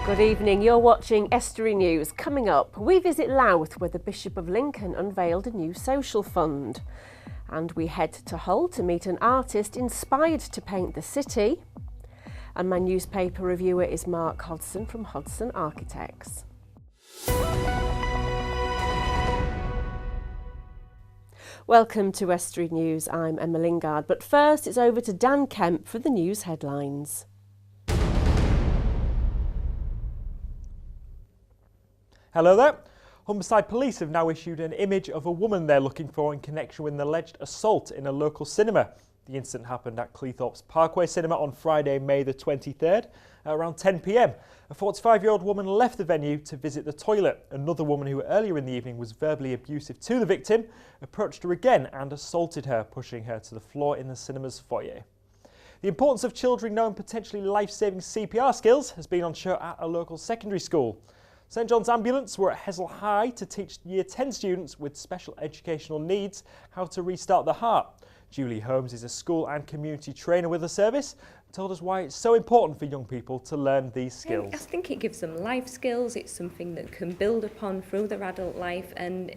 Good evening, you're watching Estuary News. Coming up, we visit Louth where the Bishop of Lincoln unveiled a new social fund. And we head to Hull to meet an artist inspired to paint the city. And my newspaper reviewer is Mark Hodson from Hodson Architects. Welcome to Estuary News, I'm Emma Lingard, but first it's over to Dan Kemp for the news headlines. Hello there. Humberside Police have now issued an image of a woman they're looking for in connection with an alleged assault in a local cinema. The incident happened at Cleethorpes Parkway Cinema on Friday, May the 23rd, at around 10 p.m. A 45-year-old woman left the venue to visit the toilet. Another woman who earlier in the evening was verbally abusive to the victim approached her again and assaulted her, pushing her to the floor in the cinema's foyer. The importance of children knowing potentially life-saving CPR skills has been on show at a local secondary school. St John's Ambulance were at Hessel High to teach Year 10 students with special educational needs how to restart the heart. Julie Holmes is a school and community trainer with the service and told us why it's so important for young people to learn these skills. I think it gives them life skills. It's something that can build upon through their adult life, and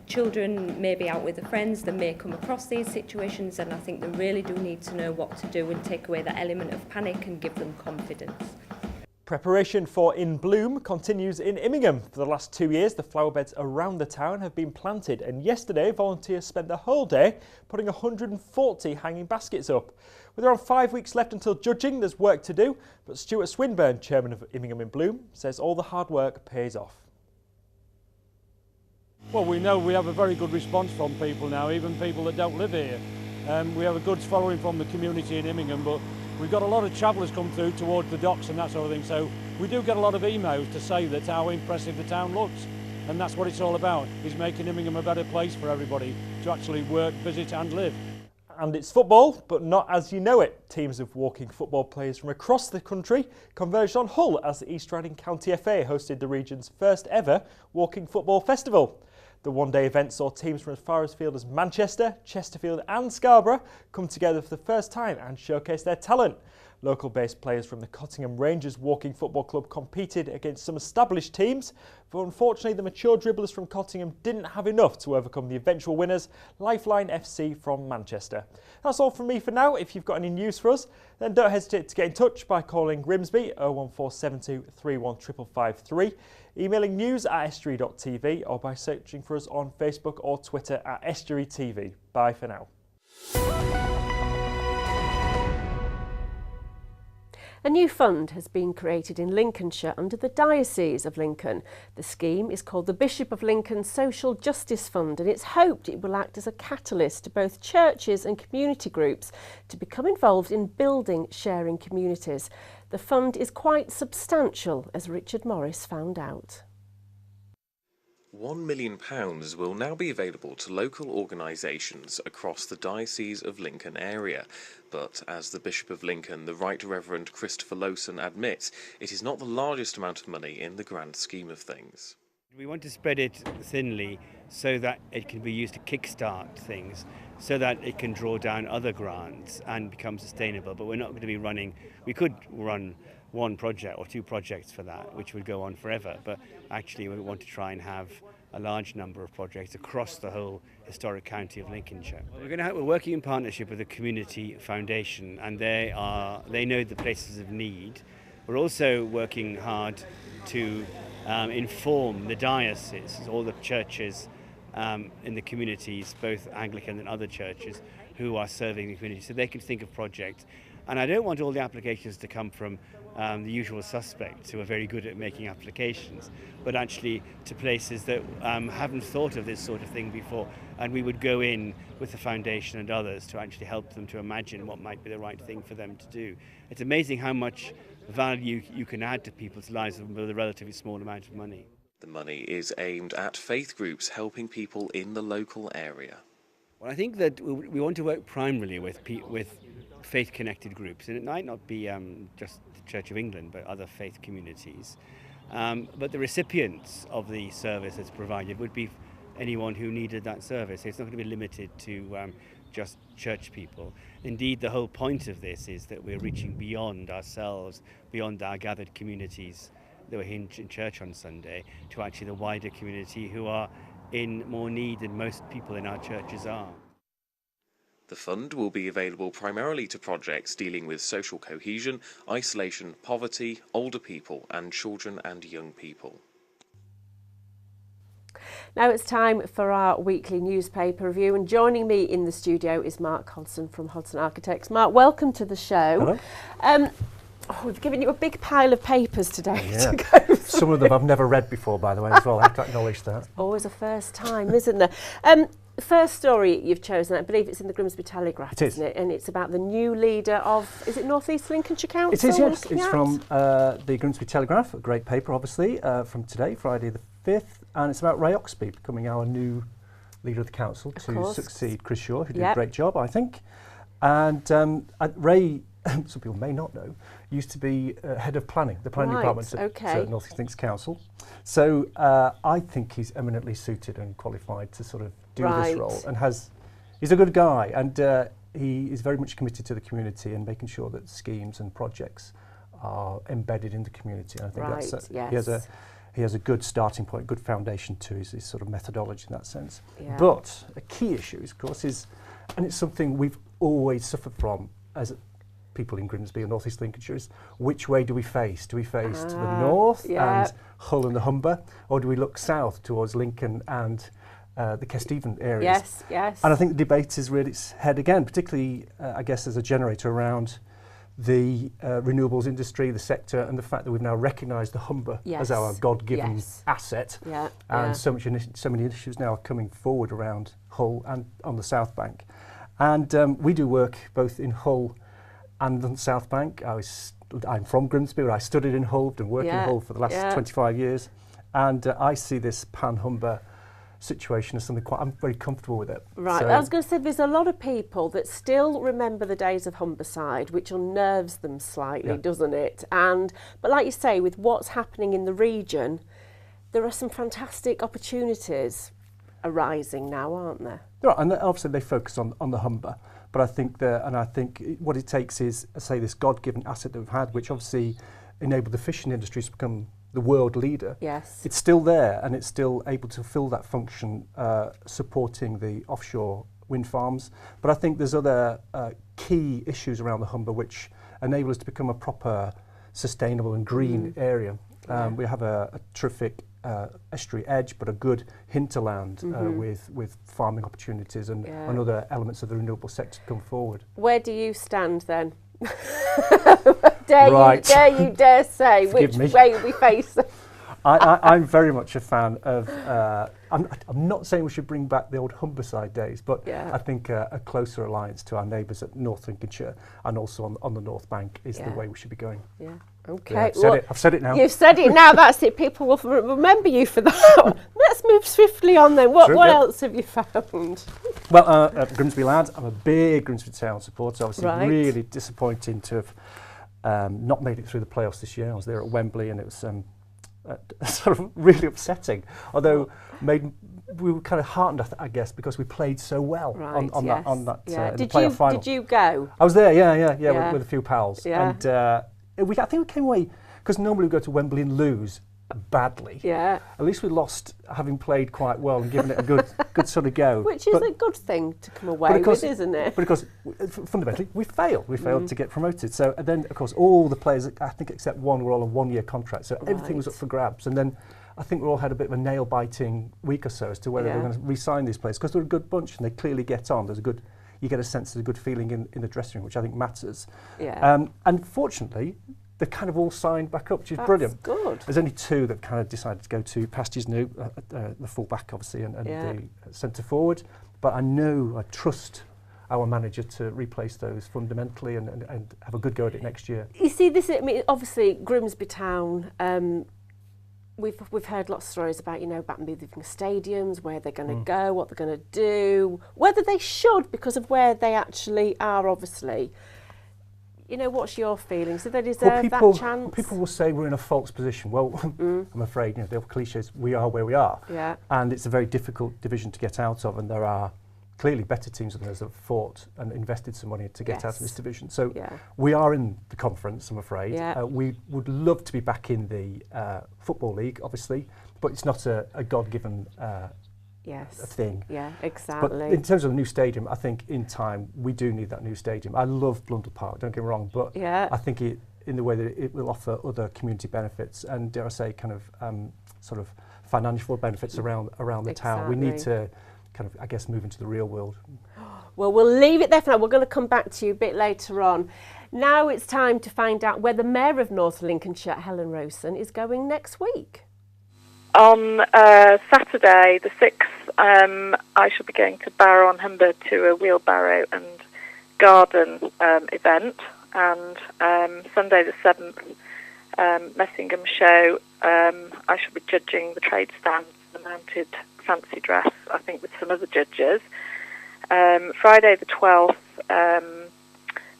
children may be out with their friends, they may come across these situations, and I think they really do need to know what to do and take away that element of panic and give them confidence. Preparation for In Bloom continues in Immingham. For the last 2 years, the flower beds around the town have been planted, and yesterday volunteers spent the whole day putting 140 hanging baskets up. With around 5 weeks left until judging, there's work to do, but Stuart Swinburne, chairman of Immingham in Bloom, says all the hard work pays off. Well, we know we have a very good response from people now, even people that don't live here. We have a good following from the community in Immingham, but we've got a lot of travellers come through towards the docks and that sort of thing, so we do get a lot of emails to say that how impressive the town looks, and that's what it's all about, is making Immingham a better place for everybody to actually work, visit and live. And it's football, but not as you know it. Teams of walking football players from across the country converged on Hull as the East Riding County FA hosted the region's first ever walking football festival. The one-day event saw teams from as far afield as Manchester, Chesterfield and Scarborough come together for the first time and showcase their talent. Local-based players from the Cottingham Rangers Walking Football Club competed against some established teams, but unfortunately the mature dribblers from Cottingham didn't have enough to overcome the eventual winners, Lifeline FC from Manchester. That's all from me for now. If you've got any news for us, then don't hesitate to get in touch by calling Grimsby 01472 31553, emailing news@estuary.tv or by searching for us on Facebook or Twitter at Estuary TV. Bye for now. A new fund has been created in Lincolnshire under the Diocese of Lincoln. The scheme is called the Bishop of Lincoln Social Justice Fund, and it's hoped it will act as a catalyst to both churches and community groups to become involved in building sharing communities. The fund is quite substantial, as Richard Morris found out. £1 million will now be available to local organisations across the Diocese of Lincoln area. But as the Bishop of Lincoln, the Right Reverend Christopher Lowson, admits, it is not the largest amount of money in the grand scheme of things. We want to spread it thinly so that it can be used to kickstart things, so that it can draw down other grants and become sustainable. But we're not going to be running, we could run one project or two projects for that, which would go on forever, but actually we want to try and have a large number of projects across the whole historic county of Lincolnshire. We're working in partnership with the Community Foundation, and they know the places of need. We're also working hard to inform the diocese, all the churches in the communities, both Anglican and other churches, who are serving the community, so they can think of projects. And I don't want all the applications to come from the usual suspects who are very good at making applications, but actually to places that haven't thought of this sort of thing before. And we would go in with the foundation and others to actually help them to imagine what might be the right thing for them to do. It's amazing how much value you can add to people's lives with a relatively small amount of money. The money is aimed at faith groups helping people in the local area. Well, I think that we want to work primarily with faith-connected groups, and it might not be just the Church of England, but other faith communities. But the recipients of the service that's provided would be anyone who needed that service. It's not going to be limited to just church people. Indeed, the whole point of this is that we're reaching beyond ourselves, beyond our gathered communities, that were here in church on Sunday to actually the wider community who are in more need than most people in our churches are. The fund will be available primarily to projects dealing with social cohesion, isolation, poverty, older people and children and young people. Now it's time for our weekly newspaper review, and joining me in the studio is Mark Hodson from Hodson Architects. Mark, welcome to the show. Hello. We've given you a big pile of papers today Yeah. to go through. Some of them I've never read before, by the way, as well. I have to acknowledge that. Always a first time, isn't there? The first story you've chosen, I believe it's in the Grimsby Telegraph, It is. isn't it? And it's about the new leader of, is it North East Lincolnshire Council? It is, we're yes. looking It's at? from the Grimsby Telegraph, a great paper, obviously, from today, Friday the 5th. And it's about Ray Oxby becoming our new leader of the council Of to course. succeed Chris Shaw, who did Yep. a great job, I think. And Ray, some people may not know, used to be head of planning, the planning Right, department okay. at North East Links Council. So I think he's eminently suited and qualified to sort of do Right. this role, and he's a good guy, and he is very much committed to the community and making sure that schemes and projects are embedded in the community. And I think Right, that's yes. he has a good starting point, good foundation to his sort of methodology in that sense. Yeah. But a key issue, of course, and it's something we've always suffered from as people in Grimsby and North East Lincolnshire, is which way do we face? Do we face to the north yeah. and Hull and the Humber, or do we look south towards Lincoln and the Kesteven areas? Yes, yes. And I think the debate has reared its head again, particularly, I guess, as a generator around the renewables industry, the sector, and the fact that we've now recognised the Humber as our God-given Yes. asset. Yeah, And yeah. so many initiatives now are coming forward around Hull and on the South Bank. And we do work both in Hull and on the South Bank. I'm from Grimsby, but I studied in Hull, been working Yeah, in Hull for the last yeah. 25 years. And I see this pan-Humber situation as something I'm very comfortable with it. Right, So- I was going to say there's a lot of people that still remember the days of Humberside, which unnerves them slightly, Yeah. doesn't it? But like you say, with what's happening in the region, there are some fantastic opportunities arising now, aren't there? Right, and obviously they focus on the Humber, but I think what it takes is, say, this God-given asset that we've had, which obviously enabled the fishing industry to become the world leader. Yes. It's still there, and it's still able to fill that function, supporting the offshore wind farms. But I think there's other key issues around the Humber which enable us to become a proper sustainable and green area. We have a terrific estuary edge, but a good hinterland with farming opportunities and other elements of the renewable sector come forward. Where do you stand then? Right. dare say Forgive which me. way we face? I'm very much a fan of. I'm not saying we should bring back the old Humberside days, but Yeah. I think a closer alliance to our neighbours at North Lincolnshire and also on the North Bank is the Yeah. way we should be going. Yeah. Yeah, Okay. I've said it now. You've said it now. That's it. People will remember you for that. Let's move swiftly on then. What True, what yeah. else have you found? Well, Grimsby lad, I'm a big Grimsby Town supporter. Obviously, Right. really disappointing to have not made it through the playoffs this year. I was there at Wembley, and it was sort of really upsetting. Although we were kind of heartened, I guess, because we played so well Right. on yes. that in the Did playoff you final. did you go? I was there, yeah, Yeah. with a few pals. Yeah. And I think we came away, because normally we go to Wembley and lose badly. Yeah. At least we lost having played quite well and given it a good sort of go. Which is a good thing to come away of course- with, isn't it? Because fundamentally we failed. We failed to get promoted. So and then, of course, all the players, I think except one, were all on one-year contract. So everything was up Right. for grabs. And then I think we all had a bit of a nail-biting week or so as to whether Yeah. they're going to re-sign these players, because they're a good bunch and they clearly get on. You get a sense of a good feeling in the dressing room, which I think matters. Yeah. And fortunately, they've kind of all signed back up, which is That's brilliant. good. There's only two that kind of decided to go to Pastures New, the full-back obviously, and Yeah. the centre forward. But I trust our manager to replace those fundamentally and have a good go at it next year. You see, obviously Grimsby Town. We've heard lots of stories about about moving stadiums, where they're going to go, what they're going to do, whether they should because of where they actually are. Obviously, what's your feeling? So they deserve that chance. People will say we're in a false position. Well, I'm afraid, the old cliches, we are where we are. Yeah. And it's a very difficult division to get out of, and there are clearly better teams than us have fought and invested some money to get out of this division. So Yeah. we are in the conference, I'm afraid. Yeah. We would love to be back in the Football League, obviously, but it's not a God-given Yes. a thing. Yeah, But exactly. in terms of the new stadium, I think in time we do need that new stadium. I love Blundell Park, don't get me wrong, but Yeah. I think in the way that it will offer other community benefits and, dare I say, kind of sort of financial benefits around the town. We need Exactly. to kind of, I guess, move into the real world. Well, we'll leave it there for now. We're going to come back to you a bit later on. Now it's time to find out where the Mayor of North Lincolnshire, Helen Rosen, is going next week. On Saturday, the 6th, I shall be going to Barrow-on-Humber to a wheelbarrow and garden event, and Sunday the 7th, Messingham show. I shall be judging the trade stands, the mounted fancy dress, I think, with some other judges. Friday the 12th,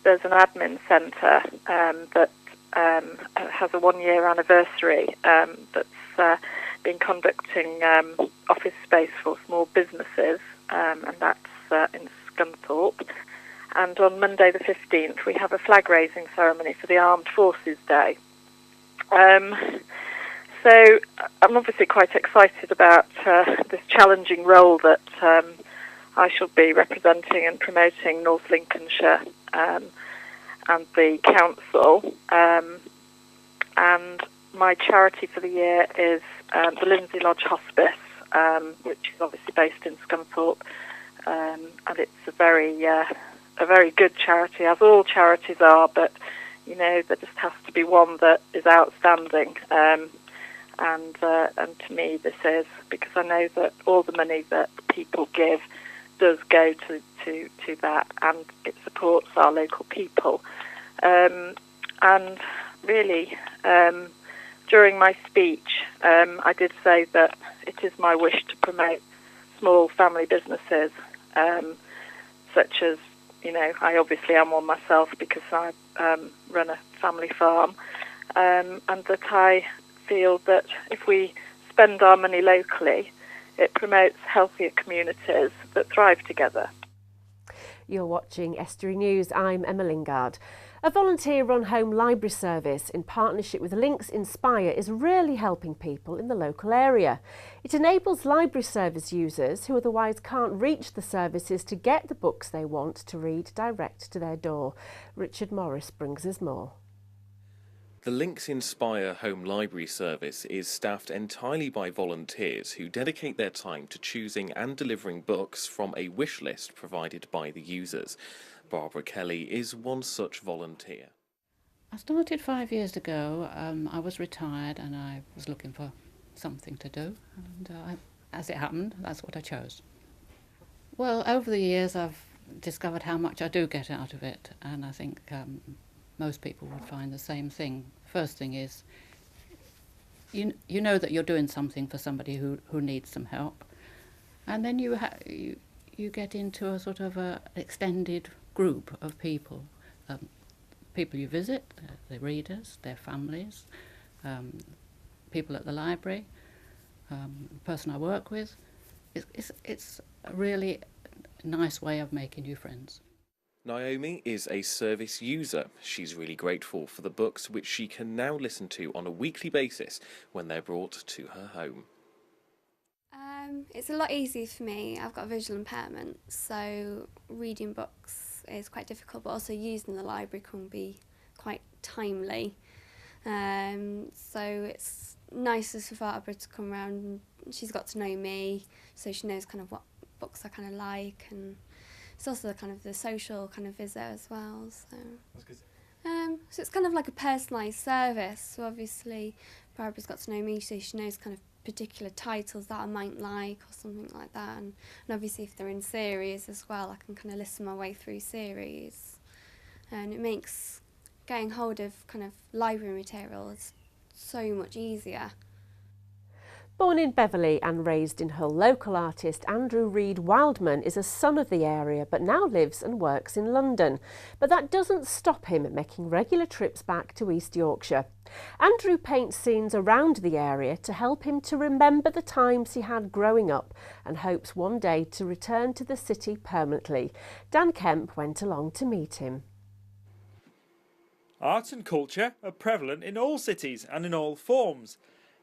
there's an admin centre that has a 1-year anniversary that's been conducting office space for small businesses, and that's in Scunthorpe. And on Monday the 15th, we have a flag-raising ceremony for the Armed Forces Day. So I'm obviously quite excited about this challenging role that I shall be representing and promoting North Lincolnshire and the council. And my charity for the year is the Lindsay Lodge Hospice, which is obviously based in Scunthorpe, and it's a very good charity, as all charities are. But you know, there just has to be one that is outstanding. And to me, this is, because I know that all the money that people give does go to that, and it supports our local people. And really, during my speech, I did say that it is my wish to promote small family businesses, such as, you know, I obviously am one myself because I run a family farm, and that I feel that if we spend our money locally, it promotes healthier communities that thrive together. You're watching Estuary News. I'm Emma Lingard. A volunteer-run home library service in partnership with Links Inspire is really helping people in the local area. It enables library service users who otherwise can't reach the services to get the books they want to read direct to their door. Richard Morris brings us more. The Links Inspire home library service is staffed entirely by volunteers who dedicate their time to choosing and delivering books from a wish list provided by the users. Barbara Kelly is one such volunteer. I started 5 years ago. I was retired and I was looking for something to do, and as it happened, that's what I chose. Well, over the years I've discovered how much I do get out of it, and I think most people would find the same thing. First thing is, you know that you're doing something for somebody who needs some help, and then you get into a sort of a extended group of people, people you visit, the readers, their families, people at the library, person I work with. It's a really nice way of making new friends. Naomi is a service user. She's really grateful for the books which she can now listen to on a weekly basis when they're brought to her home. It's a lot easier for me. I've got a visual impairment, so reading books is quite difficult, but also using the library can be quite timely. So it's nice for Barbara to come round. She's got to know me, so she knows kind of what books I kind of like, and it's also kind of the social kind of visit as well. So it's kind of like a personalised service. So obviously Barbara's got to know me, so she knows kind of particular titles that I might like or something like that. And obviously if they're in series as well, I can kind of listen my way through series. And it makes getting hold of kind of library materials so much easier. Born in Beverley and raised in Hull, local artist Andrew Reid Wildman is a son of the area but now lives and works in London. But that doesn't stop him making regular trips back to East Yorkshire. Andrew paints scenes around the area to help him to remember the times he had growing up and hopes one day to return to the city permanently. Dan Kemp went along to meet him. Art and culture are prevalent in all cities and in all forms,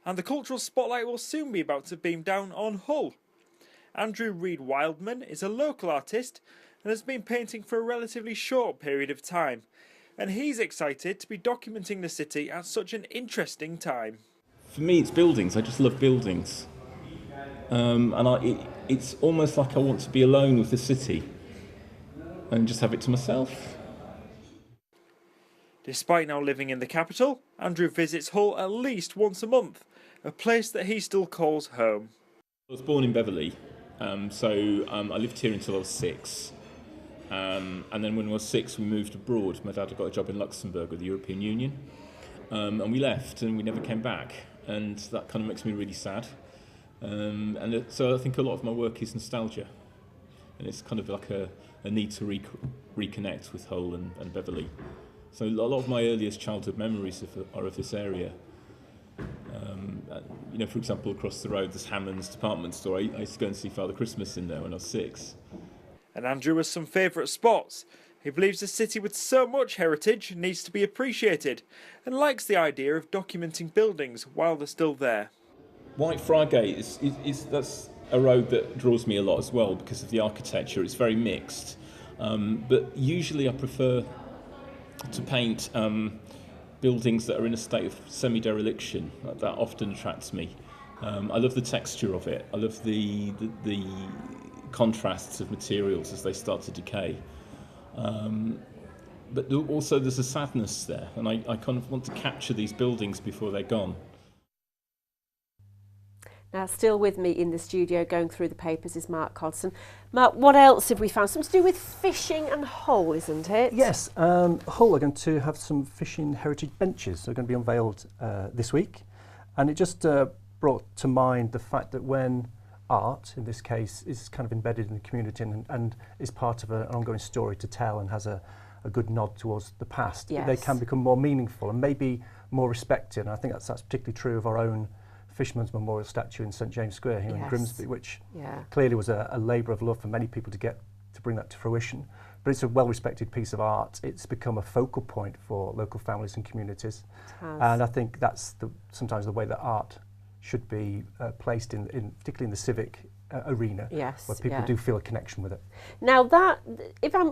and the cultural spotlight will soon be about to beam down on Hull. Andrew Reid Wildman is a local artist and has been painting for a relatively short period of time, and he's excited to be documenting the city at such an interesting time. For me, it's buildings. I just love buildings, it's almost like I want to be alone with the city and just have it to myself. Despite now living in the capital, Andrew visits Hull at least once a month, a place that he still calls home. I was born in Beverley, so I lived here until I was 6. And then when I was 6, we moved abroad. My dad had got a job in Luxembourg with the European Union, and we left and we never came back, and that kind of makes me really sad. So I think a lot of my work is nostalgia, and it's kind of like a need to reconnect with Hull and Beverley. So a lot of my earliest childhood memories are of this area. For example, across the road there's Hammond's department store. I used to go and see Father Christmas in there when I was 6. And Andrew has some favourite spots. He believes a city with so much heritage needs to be appreciated and likes the idea of documenting buildings while they're still there. White Friargate that's a road that draws me a lot as well because of the architecture. It's very mixed, but usually I prefer to paint buildings that are in a state of semi-dereliction. That often attracts me. I love the texture of it. I love the contrasts of materials as they start to decay. But also there's a sadness there, and I kind of want to capture these buildings before they're gone. Now, still with me in the studio going through the papers is Mark Codson. Mark, what else have we found? Something to do with fishing and Hull, isn't it? Yes, Hull are going to have some fishing heritage benches. They're going to be unveiled this week. And it just brought to mind the fact that when art, in this case, is kind of embedded in the community and is part of an ongoing story to tell and has a good nod towards the past, yes, they can become more meaningful and maybe more respected. And I think that's particularly true of our own Fisherman's Memorial statue in St James Square here in Grimsby, which clearly was a labour of love for many people to bring that to fruition. But it's a well-respected piece of art. It's become a focal point for local families and communities. And I think that's sometimes the way that art should be placed in particularly in the civic arena, where people do feel a connection with it. Now that, if I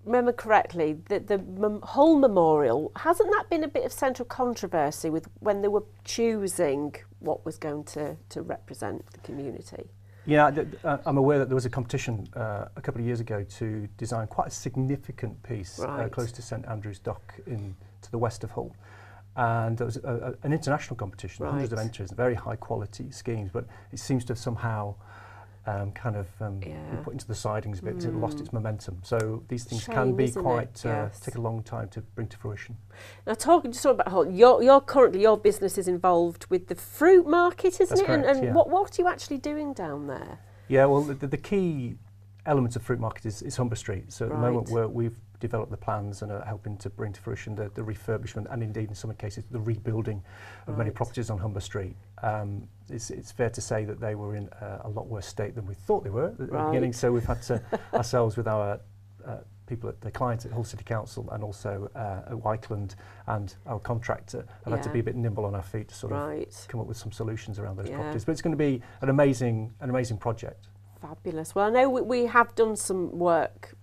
remember correctly, the Hull Memorial, hasn't that been a bit of central controversy with when they were choosing what was going to represent the community? Yeah, I'm aware that there was a competition a couple of years ago to design quite a significant piece close to St Andrew's Dock to the west of Hull. And there was an international competition, hundreds of entries, very high quality schemes, but it seems to have somehow been put into the sidings a bit, it lost its momentum. So these things can be quite, take a long time to bring to fruition. Now talking just about Hull, your business is involved with the fruit market, isn't That's it? Correct, and what are you actually doing down there? Yeah, well, the key element of fruit market is Humber Street. So at the moment we've developed the plans and are helping to bring to fruition the refurbishment and indeed in some cases the rebuilding of many properties on Humber Street. It's fair to say that they were in a lot worse state than we thought they were at the beginning, so we've had to ourselves with our people at the clients at Hull City Council and also at Wykeland and our contractor have had to be a bit nimble on our feet to sort of come up with some solutions around those properties. But it's going to be an amazing project. Fabulous. Well, I know we have done some work,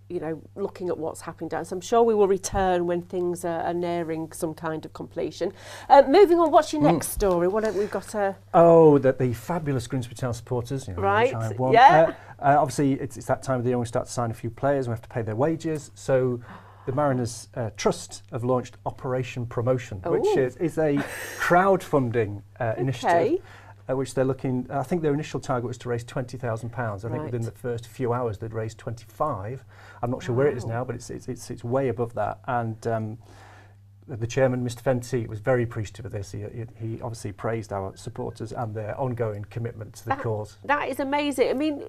looking at what's happening down, so I'm sure we will return when things are nearing some kind of completion. Moving on, what's your next story? What have we got? The fabulous Grimsby Town supporters. Right, obviously, it's that time of the year when we start to sign a few players and we have to pay their wages. So the Mariners Trust have launched Operation Promotion, which is a crowdfunding initiative. Which they're looking, I think their initial target was to raise £20,000. I think within the first few hours they'd raised 25. I'm not sure where it is now, but it's way above that. And the chairman, Mr. Fenty, was very appreciative of this. He obviously praised our supporters and their ongoing commitment to the cause. That is amazing. I mean,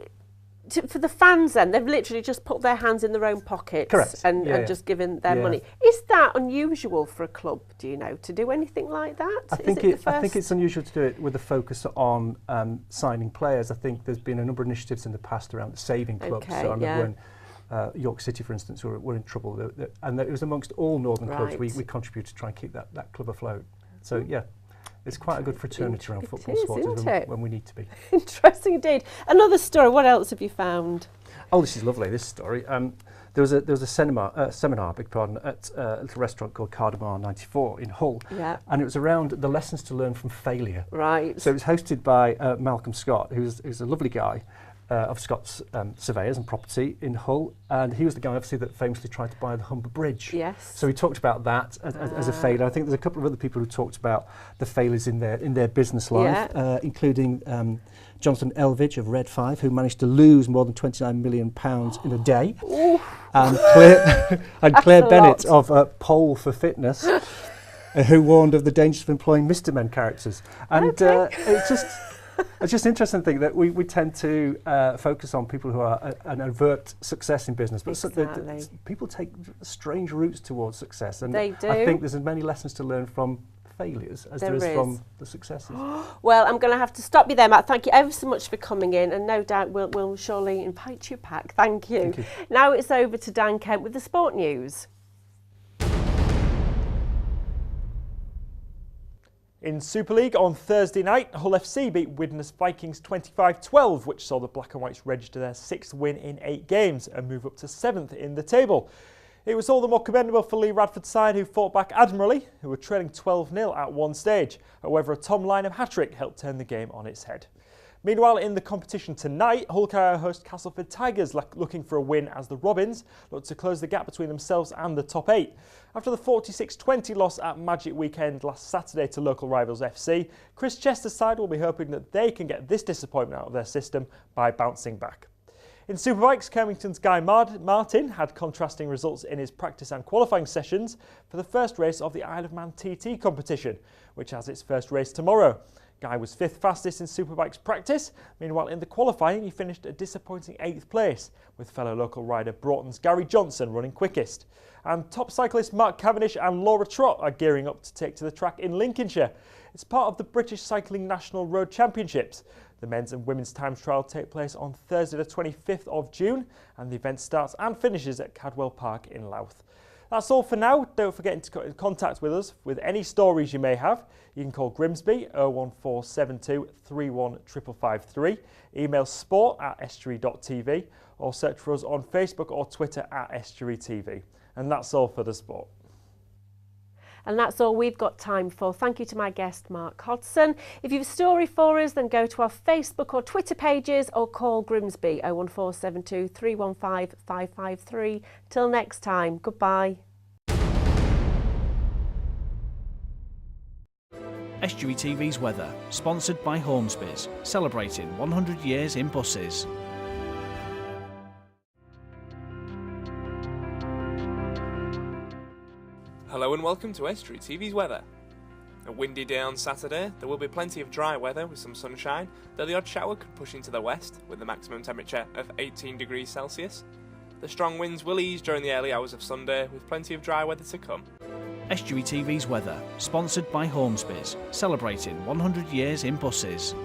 for the fans then, they've literally just put their hands in their own pockets. Correct. And just given their money. Is that unusual for a club, do you know, to do anything like that? I think it's unusual to do it with a focus on signing players. I think there's been a number of initiatives in the past around saving clubs. Okay, so I remember when York City, for instance, were in trouble, and it was amongst all northern clubs we contributed to try and keep that club afloat. So it's quite a good fraternity around football supporters when we need to be. Interesting indeed. Another story. What else have you found? Oh, this is lovely. This story. There was a seminar, at a little restaurant called Cardamar 94 in Hull, and it was around the lessons to learn from failure. Right. So it was hosted by Malcolm Scott, who's a lovely guy. Of Scott's Surveyors and Property in Hull, and he was the guy obviously that famously tried to buy the Humber Bridge. Yes. So he talked about that as a failure. I think there's a couple of other people who talked about the failures in their business life, including Jonathan Elvidge of Red 5, who managed to lose more than £29 million in a day, and Claire Bennett of Pole for Fitness, who warned of the dangers of employing Mr. Men characters. And it's just interesting to think that we tend to focus on people who are an overt success in business, but people take strange routes towards success, and they do. I think there's as many lessons to learn from failures as there is from the successes. Well, I'm going to have to stop you there, Matt. Thank you ever so much for coming in, and no doubt we'll surely invite you back. Thank you. Thank you. Now it's over to Dan Kemp with the sport news. In Super League on Thursday night, Hull FC beat Widnes Vikings 25-12, which saw the Black and Whites register their 6th win in 8 games and move up to 7th in the table. It was all the more commendable for Lee Radford's side, who fought back admirably, who were trailing 12-0 at one stage. However, a Tom Lynham hat-trick helped turn the game on its head. Meanwhile, in the competition tonight, Hull Carrier host Castleford Tigers looking for a win as the Robins look to close the gap between themselves and the top 8. After the 46-20 loss at Magic Weekend last Saturday to local rivals FC, Chris Chester's side will be hoping that they can get this disappointment out of their system by bouncing back. In Superbikes, Kemington's Guy Martin had contrasting results in his practice and qualifying sessions for the first race of the Isle of Man TT competition, which has its first race tomorrow. Guy was 5th fastest in Superbikes practice. Meanwhile, in the qualifying, he finished a disappointing 8th place, with fellow local rider Broughton's Gary Johnson running quickest. And top cyclists Mark Cavendish and Laura Trott are gearing up to take to the track in Lincolnshire. It's part of the British Cycling National Road Championships. The men's and women's times trial take place on Thursday the 25th of June, and the event starts and finishes at Cadwell Park in Louth. That's all for now. Don't forget to get in contact with us with any stories you may have. You can call Grimsby 01472 31553, email sport@estuary.tv, or search for us on Facebook or Twitter @estuarytv. And that's all for the sport. And that's all we've got time for. Thank you to my guest, Mark Hodson. If you have a story for us, then go to our Facebook or Twitter pages or call Grimsby 01472 315 553. Till next time, goodbye. Estuary TV's weather, sponsored by Hornsby's, celebrating 100 years in buses. Hello and welcome to Estuary TV's weather. A windy day on Saturday, there will be plenty of dry weather with some sunshine, though the odd shower could push into the west with the maximum temperature of 18 degrees Celsius. The strong winds will ease during the early hours of Sunday with plenty of dry weather to come. Estuary TV's weather, sponsored by Hornsby's, celebrating 100 years in buses.